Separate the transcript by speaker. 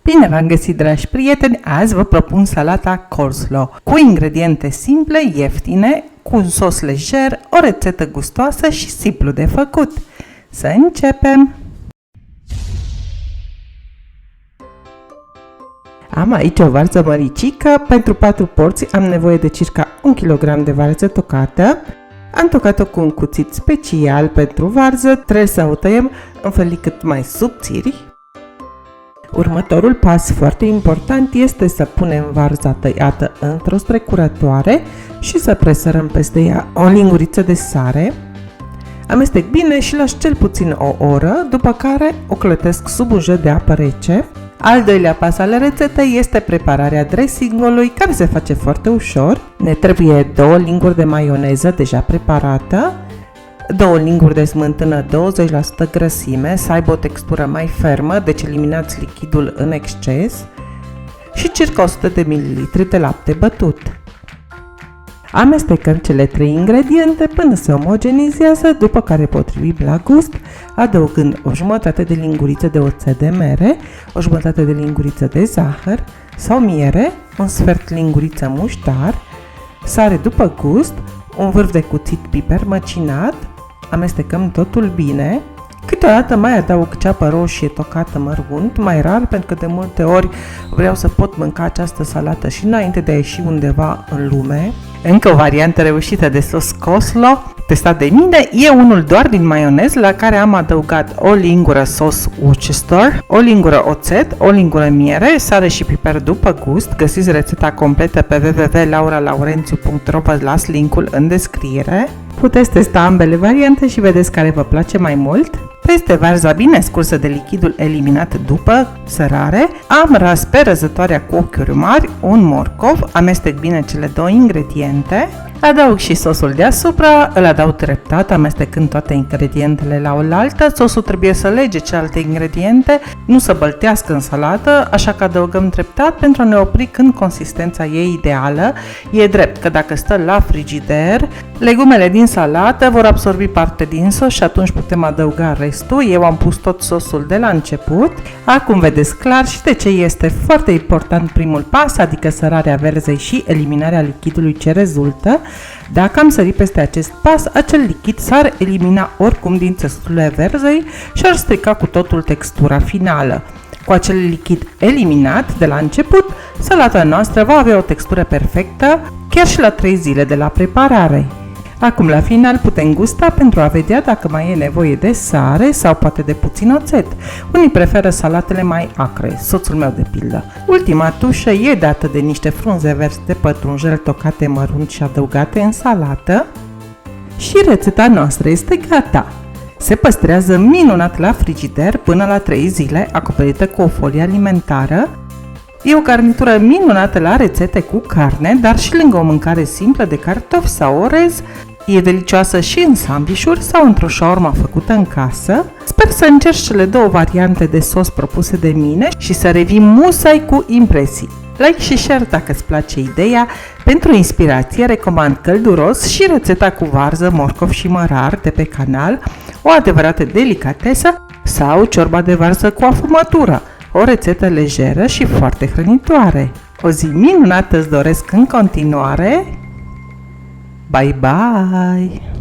Speaker 1: Bine v-am găsit, dragi prieteni! Azi vă propun salata coleslaw cu ingrediente simple, ieftine, cu un sos lejer, o rețetă gustoasă și simplu de făcut. Să începem! Am aici o varză măricică. Pentru 4 porții am nevoie de circa 1 kg de varză tocată. Am tocat-o cu un cuțit special pentru varză. Trebuie să o tăiem în felii cât mai subțiri. Următorul pas foarte important este să punem varza tăiată într-o strecurătoare și să presărăm peste ea o linguriță de sare. Amestec bine și las cel puțin o oră, după care o clătesc sub un jet de apă rece. Al doilea pas al rețetei este prepararea dressingului, care se face foarte ușor. Ne trebuie 2 linguri de maioneză deja preparată, 2 linguri de smântână 20% grăsime, să aibă o textură mai fermă, deci eliminați lichidul în exces, și circa 100 de ml de lapte bătut. Amestecăm cele 3 ingrediente până se omogenizează, după care potrivim la gust, adăugând o jumătate de linguriță de oțet de mere, o jumătate de linguriță de zahăr sau miere, un sfert linguriță muștar, sare după gust, un vârf de cuțit piper măcinat. Amestecăm totul bine. Câteodată mai adaug ceapă roșie tocată mărunt, mai rar, pentru că de multe ori vreau să pot mânca această salată și înainte de a ieși undeva în lume. Încă o variantă reușită de sos coleslaw, testat de mine, e unul doar din maionez, la care am adăugat o lingură sos Worcester, o lingură oțet, o lingură miere, sare și piper după gust. Găsiți rețeta completă pe www.lauralaurențiu.ro, vă las linkul în descriere. Puteți testa ambele variante și vedeți care vă place mai mult. Peste varza bine scursă de lichidul eliminat după sărare, am ras pe răzătoarea cu ochiuri mari un morcov, amestec bine cele 2 ingrediente, adaug și sosul deasupra, îl adaug treptat, amestecând toate ingredientele la oaltă. Sosul trebuie să lege celelalte ingrediente, nu să băltească în salată, așa că adăugăm treptat pentru a ne opri când consistența e ideală. E drept că dacă stă la frigider, legumele din salată vor absorbi parte din sos și atunci putem adăuga restul. Eu am pus tot sosul de la început. Acum vedeți clar și de ce este foarte important primul pas, adică sărarea verzei și eliminarea lichidului ce rezultă. Dacă am sărit peste acest pas, acel lichid s-ar elimina oricum din țesuturile verzei și ar strica cu totul textura finală. Cu acel lichid eliminat de la început, salata noastră va avea o textură perfectă chiar și la 3 zile de la preparare. Acum la final putem gusta pentru a vedea dacă mai e nevoie de sare sau poate de puțin oțet. Unii preferă salatele mai acre, soțul meu de pildă. Ultima tușă e dată de niște frunze verzi de pătrunjel tocate mărunt și adăugate în salată. Și rețeta noastră este gata! Se păstrează minunat la frigider până la 3 zile, acoperită cu o folie alimentară. E o garnitură minunată la rețete cu carne, dar și lângă o mâncare simplă de cartofi sau orez. E delicioasă și în sandvișuri sau într-o shawarma făcută în casă. Sper să încerci cele 2 variante de sos propuse de mine și să revii musai cu impresii. Like și share dacă îți place ideea. Pentru inspirație recomand călduros și rețeta cu varză, morcov și mărar de pe canal, o adevărată delicatesă, sau ciorba de varză cu afumătură, o rețetă lejeră și foarte hrănitoare. O zi minunată îți doresc în continuare! Bye bye!